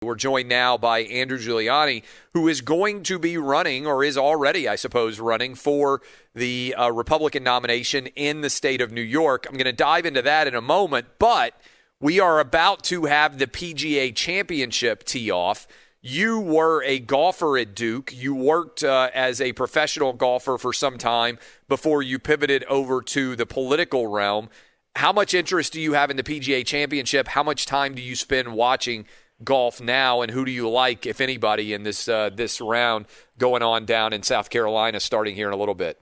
We're joined now by Andrew Giuliani, who is going to be running, or is already, I suppose, running for the Republican nomination in the state of New York. I'm going to dive into that in a moment, but we are about to have the PGA Championship tee off. You were a golfer at Duke. You worked as a professional golfer for some time before you pivoted over to the political realm. How much interest do you have in the PGA Championship? How much time do you spend watching golf now, and who do you like, if anybody, in this round going on down in South Carolina starting here in a little bit?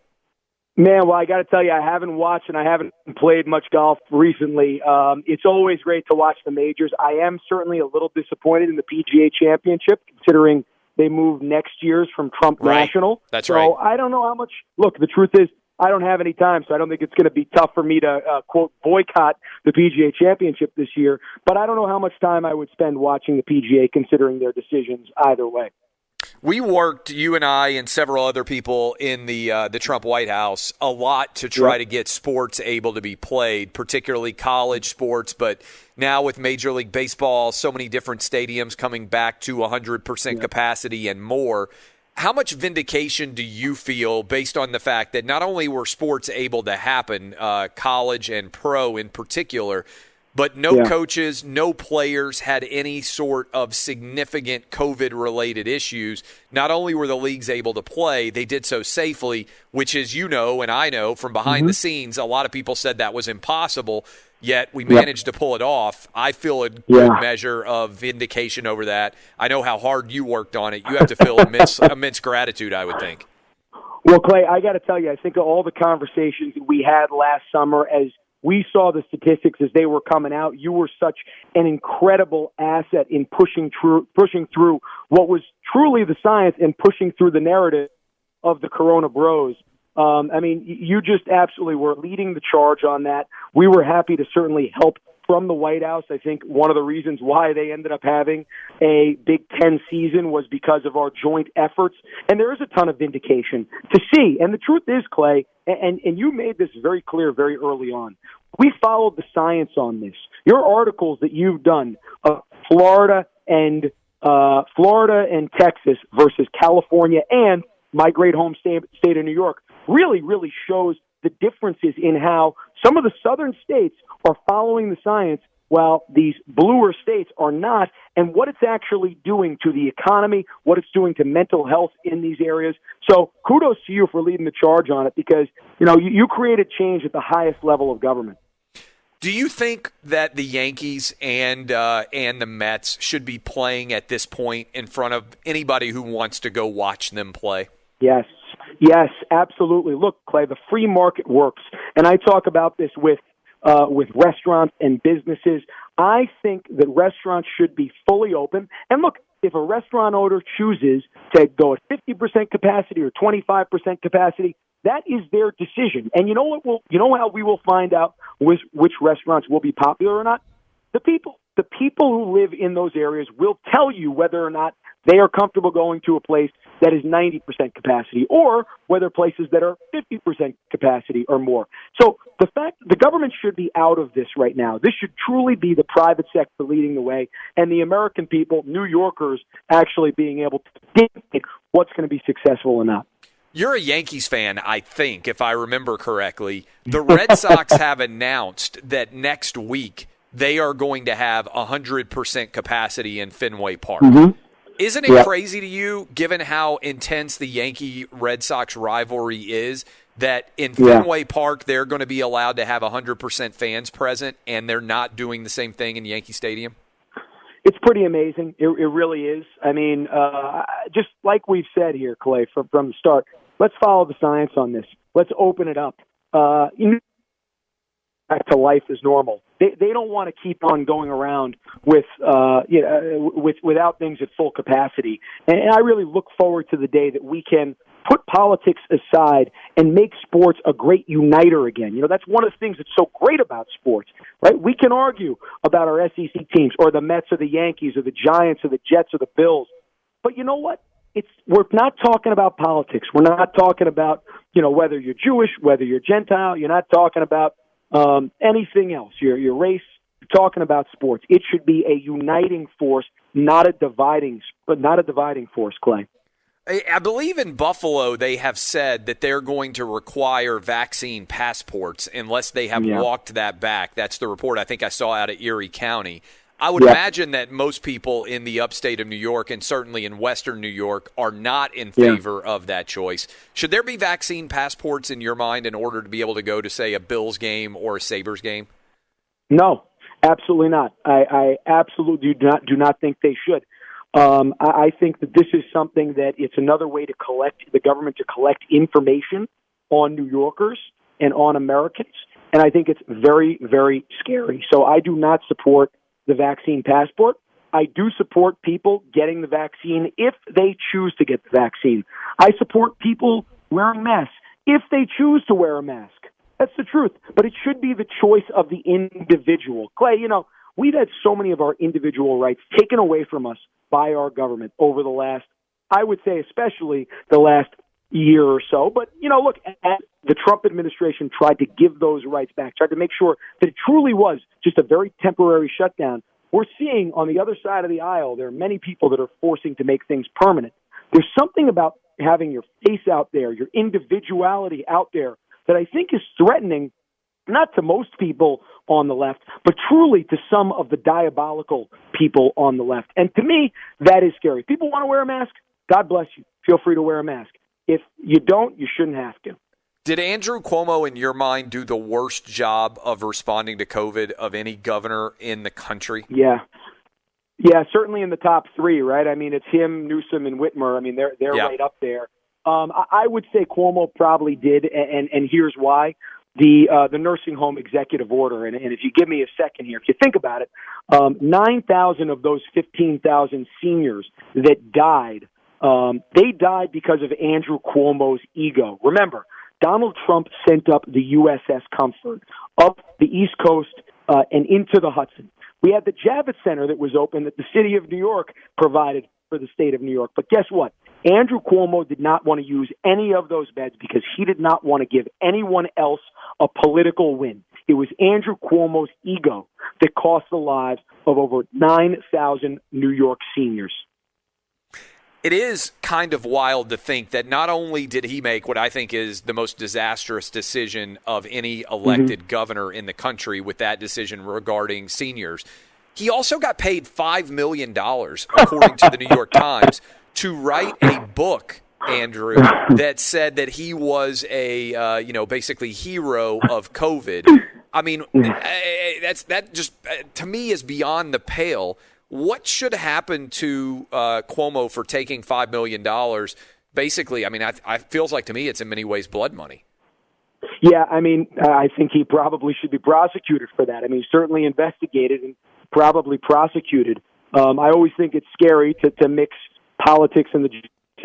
Man, well, I got to tell you, I haven't watched and I haven't played much golf recently. It's always great to watch the majors. I am certainly a little disappointed in the PGA Championship, considering they moved next year's from Trump National. That's right. So I don't know how much. Look, the truth is, I don't have any time, so I don't think it's going to be tough for me to, quote, boycott the PGA Championship this year. But I don't know how much time I would spend watching the PGA, considering their decisions either way. We worked, you and I and several other people in the Trump White House, a lot to try to get sports able to be played, particularly college sports. But now with Major League Baseball, so many different stadiums coming back to 100% capacity and more. How much vindication do you feel based on the fact that not only were sports able to happen, college and pro in particular, but no coaches, no players had any sort of significant COVID-related issues? Not only were the leagues able to play, they did so safely, which is, you know, and I know from behind the scenes, a lot of people said that was immense, yet we managed to pull it off. I feel a good measure of vindication over that. I know how hard you worked on it. You have to feel immense gratitude, I would think. Well, Clay, I got to tell you, I think of all the conversations that we had last summer as we saw the statistics as they were coming out. You were such an incredible asset in pushing through what was truly the science and pushing through the narrative of the Corona Bros. I mean, you just absolutely were leading the charge on that. We were happy to certainly help from the White House. I think one of the reasons why they ended up having a Big Ten season was because of our joint efforts. And there is a ton of vindication to see. And the truth is, Clay, and you made this very clear very early on, we followed the science on this. Your articles that you've done of Florida and Texas versus California and my great home state of New York really shows the differences in how some of the southern states are following the science while these bluer states are not, and what it's actually doing to the economy, what it's doing to mental health in these areas. So kudos to you for leading the charge on it, because you created change at the highest level of government. Do you think that the Yankees and the Mets should be playing at this point in front of anybody who wants to go watch them play? Yes, absolutely. Look, Clay, the free market works, and I talk about this with restaurants and businesses. I think that restaurants should be fully open. And look, if a restaurant owner chooses to go at 50% capacity or 25% capacity, that is their decision. And you know how we will find out which restaurants will be popular or not? The people who live in those areas will tell you whether or not they are comfortable going to a place that is 90% capacity, or whether places that are 50% capacity or more. So the government should be out of this right now. This should truly be the private sector leading the way, and the American people, New Yorkers, actually being able to dictate what's going to be successful or not. You're a Yankees fan, I think, if I remember correctly. The Red Sox have announced that next week they are going to have 100% capacity in Fenway Park. Mm-hmm. Isn't it crazy to you, given how intense the Yankee-Red Sox rivalry is, that in Fenway Park they're going to be allowed to have 100% fans present, and they're not doing the same thing in Yankee Stadium? It's pretty amazing. It really is. I mean, just like we've said here, Clay, from the start, let's follow the science on this. Let's open it up. Back to life as normal. They don't want to keep on going around without things at full capacity. And I really look forward to the day that we can put politics aside and make sports a great uniter again. That's one of the things that's so great about sports, right? We can argue about our SEC teams or the Mets or the Yankees or the Giants or the Jets or the Bills. But you know what? We're not talking about politics. We're not talking about, whether you're Jewish, whether you're Gentile. You're not talking about anything else, your race. You're talking about sports. It should be a uniting force, not a dividing force, Clay. I believe in Buffalo they have said that they're going to require vaccine passports unless they have walked that back. That's the report I think I saw out of Erie County. I would imagine that most people in the upstate of New York and certainly in western New York are not in favor of that choice. Should there be vaccine passports in your mind in order to be able to go to, say, a Bills game or a Sabres game? No, absolutely not. I absolutely do not think they should. I think that this is something that it's another way to the government to collect information on New Yorkers and on Americans, and I think it's very, very scary. So I do not support the vaccine passport. I do support people getting the vaccine if they choose to get the vaccine. I support people wearing masks if they choose to wear a mask. That's the truth. But it should be the choice of the individual. Clay, we've had so many of our individual rights taken away from us by our government over the last, I would say especially the last year or so. But, look, as the Trump administration tried to give those rights back, tried to make sure that it truly was just a very temporary shutdown, we're seeing on the other side of the aisle, there are many people that are forcing to make things permanent. There's something about having your face out there, your individuality out there, that I think is threatening, not to most people on the left, but truly to some of the diabolical people on the left. And to me, that is scary. If people want to wear a mask, God bless you. Feel free to wear a mask. If you don't, you shouldn't have to. Did Andrew Cuomo, in your mind, do the worst job of responding to COVID of any governor in the country? Yeah, certainly in the top three, right? I mean, it's him, Newsom, and Whitmer. I mean, they're right up there. I would say Cuomo probably did, and here's why. The nursing home executive order, and if you give me a second here, if you think about it, 9,000 of those 15,000 seniors that died, they died because of Andrew Cuomo's ego. Remember, Donald Trump sent up the USS Comfort up the East Coast and into the Hudson. We had the Javits Center that was open that the city of New York provided for the state of New York. But guess what? Andrew Cuomo did not want to use any of those beds because he did not want to give anyone else a political win. It was Andrew Cuomo's ego that cost the lives of over 9,000 New York seniors. It is kind of wild to think that not only did he make what I think is the most disastrous decision of any elected governor in the country with that decision regarding seniors, he also got paid $5 million, according to the New York Times, to write a book, Andrew, that said that he was a, basically hero of COVID. I mean, that just, to me, is beyond the pale. What should happen to Cuomo for taking $5 million? Basically, I mean, it feels like to me it's in many ways blood money. Yeah, I mean, I think he probably should be prosecuted for that. I mean, certainly investigated and probably prosecuted. I always think it's scary to mix politics and the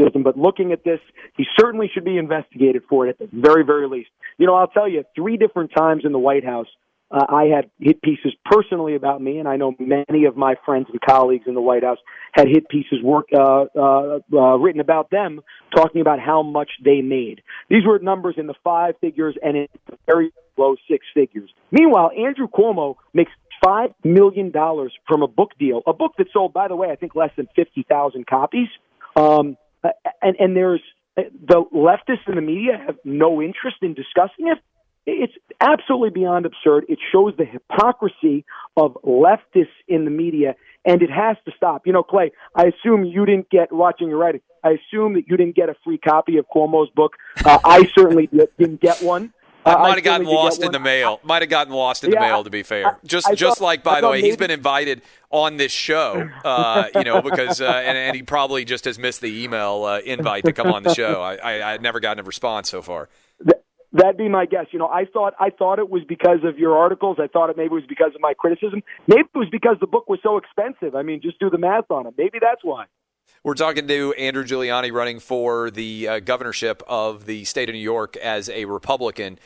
system, but looking at this, he certainly should be investigated for it at the very, very least. I'll tell you, 3 different times in the White House, I had hit pieces personally about me, and I know many of my friends and colleagues in the White House had hit pieces written about them, talking about how much they made. These were numbers in the 5 figures and in the very low 6 figures. Meanwhile, Andrew Cuomo makes $5 million from a book deal, a book that sold, by the way, I think less than 50,000 copies. And there's the leftists in the media have no interest in discussing it. It's absolutely beyond absurd. It shows the hypocrisy of leftists in the media, and it has to stop. Clay, I assume you didn't watching your writing, I assume that you didn't get a free copy of Cuomo's book. I certainly didn't get one. I might have gotten lost in the mail. Might have gotten lost in the mail, to be fair. By the way, he's been invited on this show, because and he probably just has missed the email invite to come on the show. I had never gotten a response so far. That'd be my guess. I thought it was because of your articles. I thought maybe it was because of my criticism. Maybe it was because the book was so expensive. I mean, just do the math on it. Maybe that's why. We're talking to Andrew Giuliani, running for the governorship of the state of New York as a Republican.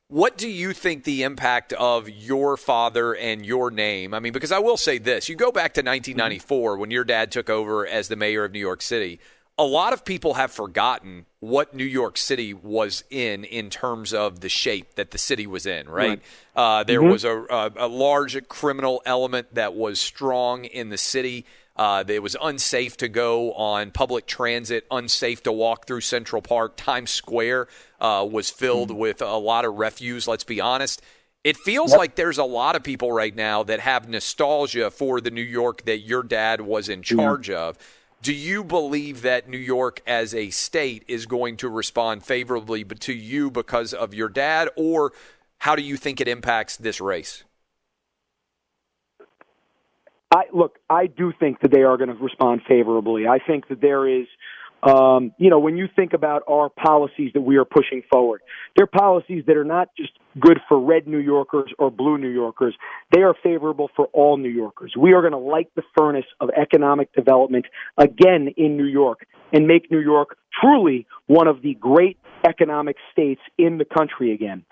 What do you think the impact of your father and your name? I mean, because I will say this. You go back to 1994 when your dad took over as the mayor of New York City. A lot of people have forgotten what New York City was in terms of the shape that the city was in, right? There was a large criminal element that was strong in the city. It was unsafe to go on public transit, unsafe to walk through Central Park. Times Square was filled with a lot of refuse, let's be honest. It feels like there's a lot of people right now that have nostalgia for the New York that your dad was in charge of. Do you believe that New York as a state is going to respond favorably to you because of your dad, or how do you think it impacts this race? I do think that they are going to respond favorably. I think that there is, when you think about our policies that we are pushing forward, they're policies that are not just good for red New Yorkers or blue New Yorkers. They are favorable for all New Yorkers. We are going to light the furnace of economic development again in New York and make New York truly one of the great economic states in the country again.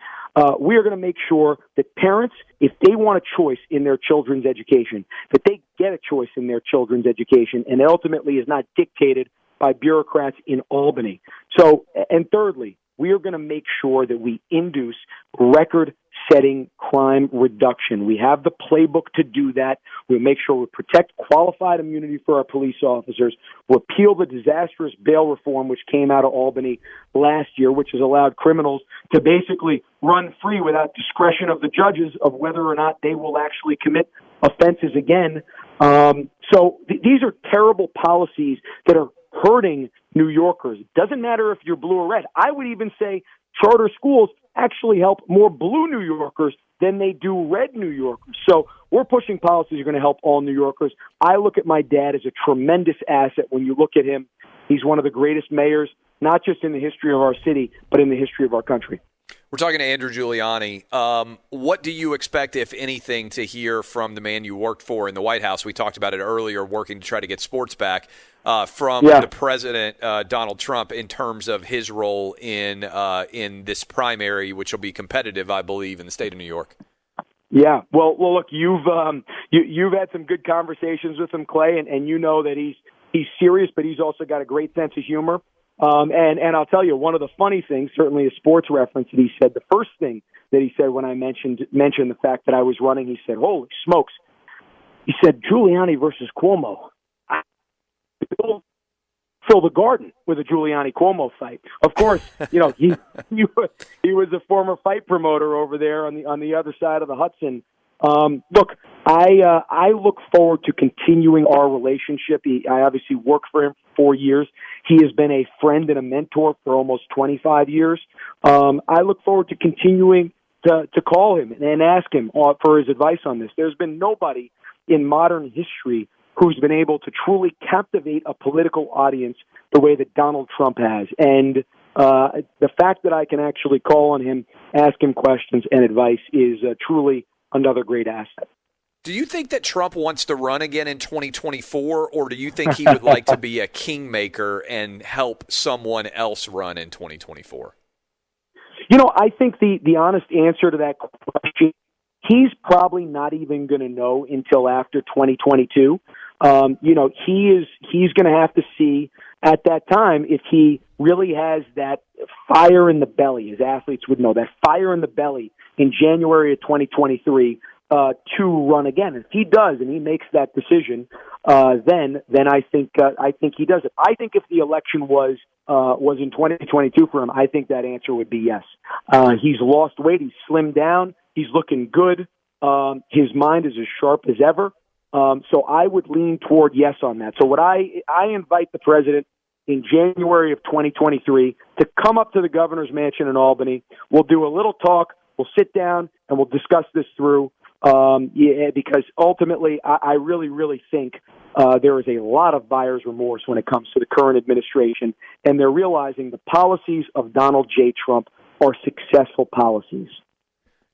We are going to make sure that parents, if they want a choice in their children's education, that they get a choice in their children's education, and it ultimately is not dictated by bureaucrats in Albany. So, and thirdly, we are going to make sure that we induce record-setting crime reduction. We have the playbook to do that. We'll make sure we protect qualified immunity for our police officers, repeal the disastrous bail reform which came out of Albany last year, which has allowed criminals to basically run free without discretion of the judges of whether or not they will actually commit offenses again. These are terrible policies that are hurting New Yorkers. It doesn't matter if you're blue or red. I would even say charter schools actually help more blue New Yorkers than they do red New Yorkers. So we're pushing policies that are going to help all New Yorkers. I look at my dad as a tremendous asset. When you look at him, he's one of the greatest mayors, not just in the history of our city, but in the history of our country. We're talking to Andrew Giuliani. What do you expect, if anything, to hear from the man you worked for in the White House? We talked about it earlier, working to try to get sports back from the president, Donald Trump, in terms of his role in this primary, which will be competitive, I believe, in the state of New York. Yeah, well, look, you've had some good conversations with him, Clay, and you know that he's serious, but he's also got a great sense of humor. And I'll tell you, one of the funny things, certainly a sports reference that he said, the first thing that he said when I mentioned the fact that I was running, he said, "Holy smokes." He said, "Giuliani versus Cuomo. Fill the garden with a Giuliani-Cuomo fight." Of course, he was a former fight promoter over there on the other side of the Hudson. Look, I look forward to continuing our relationship. I obviously worked for him for 4 years. He has been a friend and a mentor for almost 25 years. I look forward to continuing to call him and ask him for his advice on this. There's been nobody in modern history who's been able to truly captivate a political audience the way that Donald Trump has. And the fact that I can actually call on him, ask him questions and advice is truly another great asset. Do you think that Trump wants to run again in 2024, or do you think he would like to be a kingmaker and help someone else run in 2024? I think the honest answer to that question, he's probably not even going to know until after 2022. He's going to have to see at that time if he really has that fire in the belly, as athletes would know, that fire in the belly in January of 2023 to run again. If he does and he makes that decision, then I think he does it. I think if the election was in 2022 for him, I think that answer would be yes. He's lost weight. He's slimmed down. He's looking good. His mind is as sharp as ever. So I would lean toward yes on that. So I invite the president in January of 2023 to come up to the governor's mansion in Albany. We'll do a little talk. We'll sit down and we'll discuss this through. Because ultimately, I really, really think there is a lot of buyer's remorse when it comes to the current administration, and they're realizing the policies of Donald J. Trump are successful policies.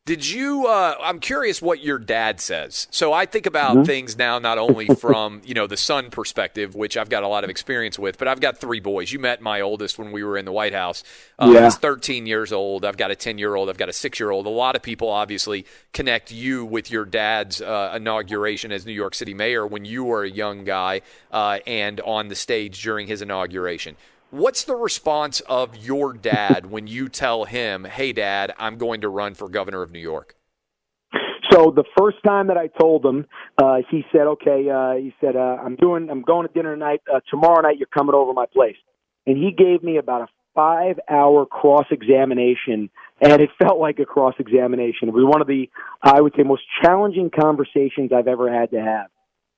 Did you I'm curious what your dad says. So I think about things now not only from, the son perspective, which I've got a lot of experience with, but I've got 3 boys. You met my oldest when we were in the White House. He's 13 years old. I've got a 10-year-old. I've got a 6-year-old. A lot of people obviously connect you with your dad's inauguration as New York City mayor when you were a young guy and on the stage during his inauguration. What's the response of your dad when you tell him, "Hey, Dad, I'm going to run for governor of New York"? So the first time that I told him, he said, "Okay." He said, I'm going to dinner tonight. Tomorrow night, you're coming over my place." And he gave me about a 5-hour cross-examination, and it felt like a cross-examination. It was one of the, I would say, most challenging conversations I've ever had to have.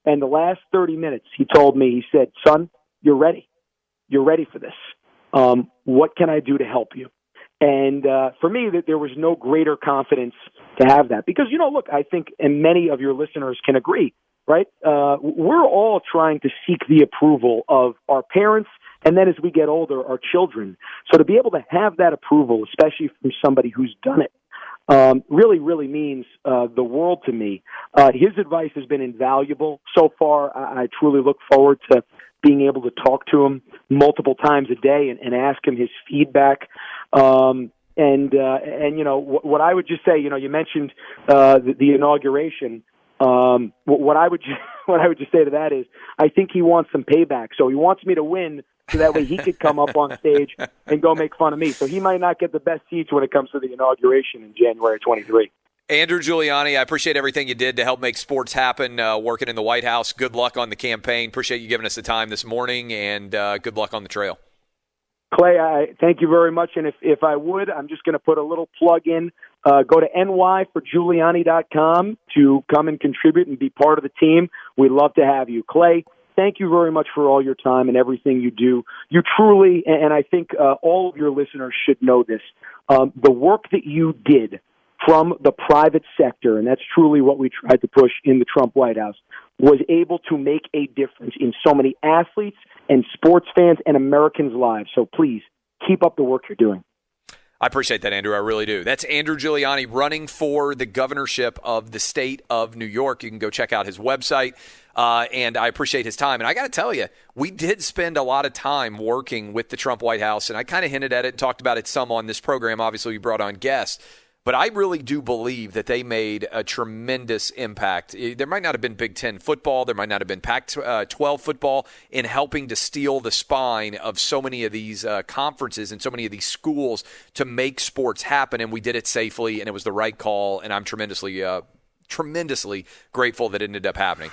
And the last 30 minutes, he told me, he said, "Son, you're ready. You're ready for this. What can I do to help you?" And for me, that there was no greater confidence to have that. Because, look, I think, and many of your listeners can agree, right? We're all trying to seek the approval of our parents, and then as we get older, our children. So to be able to have that approval, especially from somebody who's done it, really, really means the world to me. His advice has been invaluable so far. I truly look forward to being able to talk to him multiple times a day and ask him his feedback. And what I would just say, you mentioned the inauguration. What I would just say to that is, I think he wants some payback. So he wants me to win, so that way he could come up on stage and go make fun of me. So he might not get the best seats when it comes to the inauguration in January 23. Andrew Giuliani, I appreciate everything you did to help make sports happen, working in the White House. Good luck on the campaign. Appreciate you giving us the time this morning, and good luck on the trail. Clay, I thank you very much. And if I would, I'm just going to put a little plug in. Go to nyforgiuliani.com to come and contribute and be part of the team. We'd love to have you. Clay, thank you very much for all your time and everything you do. You truly, and I think all of your listeners should know this, the work that you did from the private sector, and that's truly what we tried to push in the Trump White House, was able to make a difference in so many athletes and sports fans and Americans' lives. So please, keep up the work you're doing. I appreciate that, Andrew. I really do. That's Andrew Giuliani running for the governorship of the state of New York. You can go check out his website, and I appreciate his time. And I got to tell you, we did spend a lot of time working with the Trump White House, and I kind of hinted at it and talked about it some on this program. Obviously, we brought on guests. But I really do believe that they made a tremendous impact. There might not have been Big Ten football. There might not have been Pac-12 football in helping to steel the spine of so many of these conferences and so many of these schools to make sports happen. And we did it safely, and it was the right call. And I'm tremendously grateful that it ended up happening.